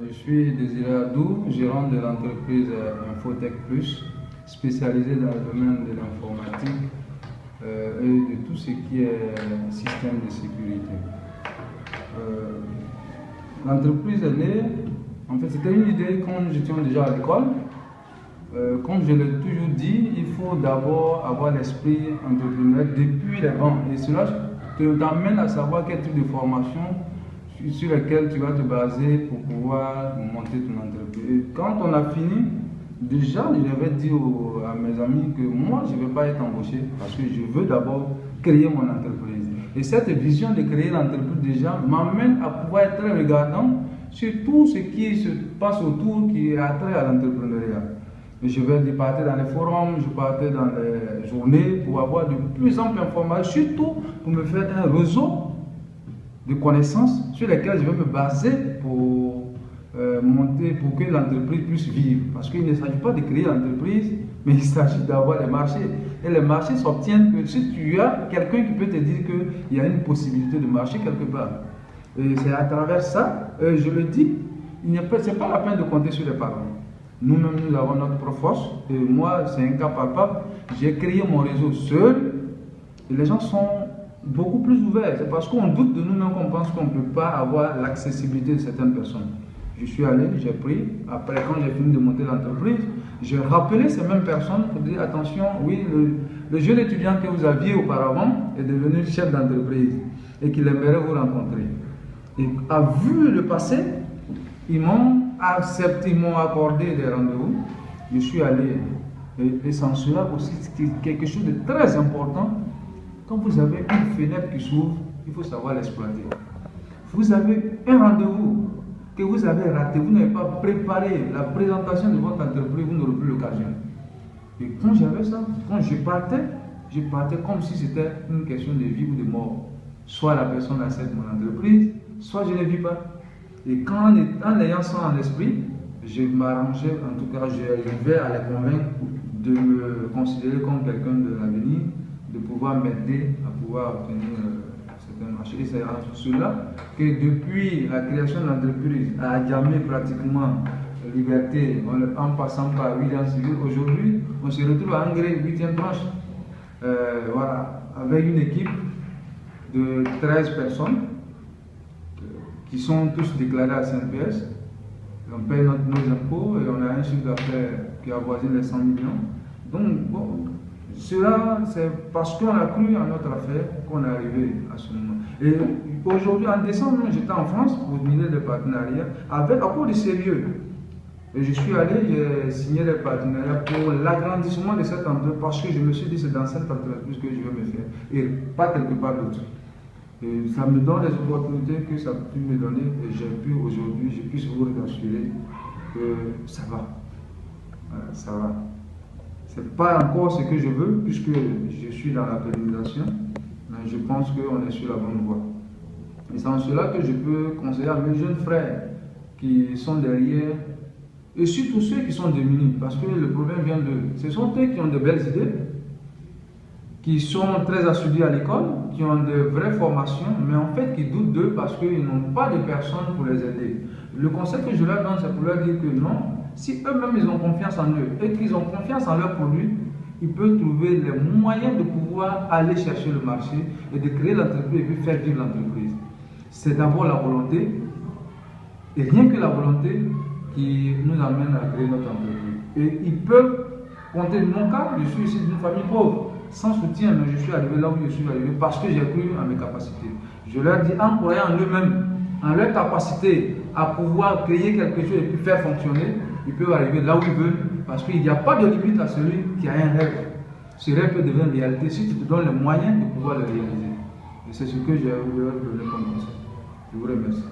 Je suis Désiré Adou, gérant de l'entreprise Infotech Plus, spécialisée dans le domaine de l'informatique et de tout ce qui est système de sécurité. L'entreprise est née, en fait c'était une idée quand j'étais déjà à l'école. Comme je l'ai toujours dit, il faut d'abord avoir l'esprit entrepreneur depuis les bancs. Et cela t'amène à savoir quel type de formation sur laquelle tu vas te baser pour pouvoir monter ton entreprise. Et quand on a fini, déjà j'avais dit à mes amis que moi je ne vais pas être embauché parce que je veux d'abord créer mon entreprise. Et cette vision de créer l'entreprise déjà m'amène à pouvoir être très regardant sur tout ce qui se passe autour qui a trait à l'entrepreneuriat. Je partais dans les forums, je partais dans les journées pour avoir de plus amples informations, surtout pour me faire un réseau de connaissances sur lesquelles je vais me baser pour monter, pour que l'entreprise puisse vivre. Parce qu'il ne s'agit pas de créer l'entreprise, mais il s'agit d'avoir les marchés. Et les marchés s'obtiennent que si tu as quelqu'un qui peut te dire qu'il y a une possibilité de marcher quelque part. Et c'est à travers ça, je le dis, ce n'est pas la peine de compter sur les parents. Nous-mêmes, nous avons notre propre force. Et moi, c'est un cas palpable. J'ai créé mon réseau seul. Et les gens sont beaucoup plus ouverts. C'est parce qu'on doute de nous-mêmes qu'on pense qu'on ne peut pas avoir l'accessibilité de certaines personnes. Je suis allé, j'ai pris. Après, quand j'ai fini de monter l'entreprise, j'ai rappelé ces mêmes personnes pour dire attention, oui, le jeune étudiant que vous aviez auparavant est devenu chef d'entreprise et qu'il aimerait vous rencontrer. Et à vu le passé, ils m'ont accepté, ils m'ont accordé des rendez-vous. Je suis allé. Et sans cela aussi, c'est quelque chose de très important. Quand vous avez une fenêtre qui s'ouvre, il faut savoir l'exploiter. Vous avez un rendez-vous que vous avez raté, vous n'avez pas préparé la présentation de votre entreprise, vous n'aurez plus l'occasion. Et quand j'avais ça, quand je partais comme si c'était une question de vie ou de mort. Soit la personne accepte mon entreprise, soit je ne vis pas. Et en ayant ça en esprit, je m'arrangeais, en tout cas, j'arrivais à les convaincre de me considérer comme quelqu'un de l'avenir, de pouvoir m'aider à pouvoir obtenir certains marchés. Et c'est en cela que depuis la création de l'entreprise, à Djamé pratiquement, Liberté, en passant par William Civil, aujourd'hui, on se retrouve à Angré, 8e tranche, voilà, avec une équipe de 13 personnes qui sont tous déclarés à Saint-PS. On paye nos impôts et on a un chiffre d'affaires qui avoisine les 100 millions. Donc, bon, cela, c'est parce qu'on a cru en notre affaire qu'on est arrivé à ce moment. Et aujourd'hui, en décembre, j'étais en France pour mener des partenariats avec un peu de sérieux. Et je suis allé, j'ai signé des partenariats pour l'agrandissement de cette entreprise parce que je me suis dit c'est dans cette entreprise que je vais me faire et pas quelque part d'autre. Et ça me donne les opportunités que ça a pu me donner et j'ai pu aujourd'hui, je puisse vous rassurer que ça va. Ça va. C'est pas encore ce que je veux puisque je suis dans la pérennisation, mais je pense qu'on est sur la bonne voie. Et c'est en cela que je peux conseiller à mes jeunes frères qui sont derrière et surtout ceux qui sont démunis parce que le problème vient d'eux. Ce sont eux qui ont de belles idées, qui sont très assidus à l'école, qui ont de vraies formations, mais en fait qui doutent d'eux parce qu'ils n'ont pas de personnes pour les aider. Le conseil que je leur donne, c'est pour leur dire que non, si eux-mêmes ils ont confiance en eux et qu'ils ont confiance en leurs produits, ils peuvent trouver les moyens de pouvoir aller chercher le marché et de créer l'entreprise et puis faire vivre l'entreprise. C'est d'abord la volonté, et rien que la volonté qui nous amène à créer notre entreprise. Et ils peuvent compter de mon cas, je suis issu d'une famille pauvre. Sans soutien, mais je suis arrivé là où je suis arrivé parce que j'ai cru en mes capacités. Je leur dis, en croyant en eux-mêmes, en leur capacité à pouvoir créer quelque chose et puis faire fonctionner, ils peuvent arriver là où ils veulent parce qu'il n'y a pas de limite à celui qui a un rêve. Ce rêve peut devenir réalité si tu te donnes les moyens de pouvoir le réaliser. Et c'est ce que j'ai voulu leur donner comme conseil. Je vous remercie.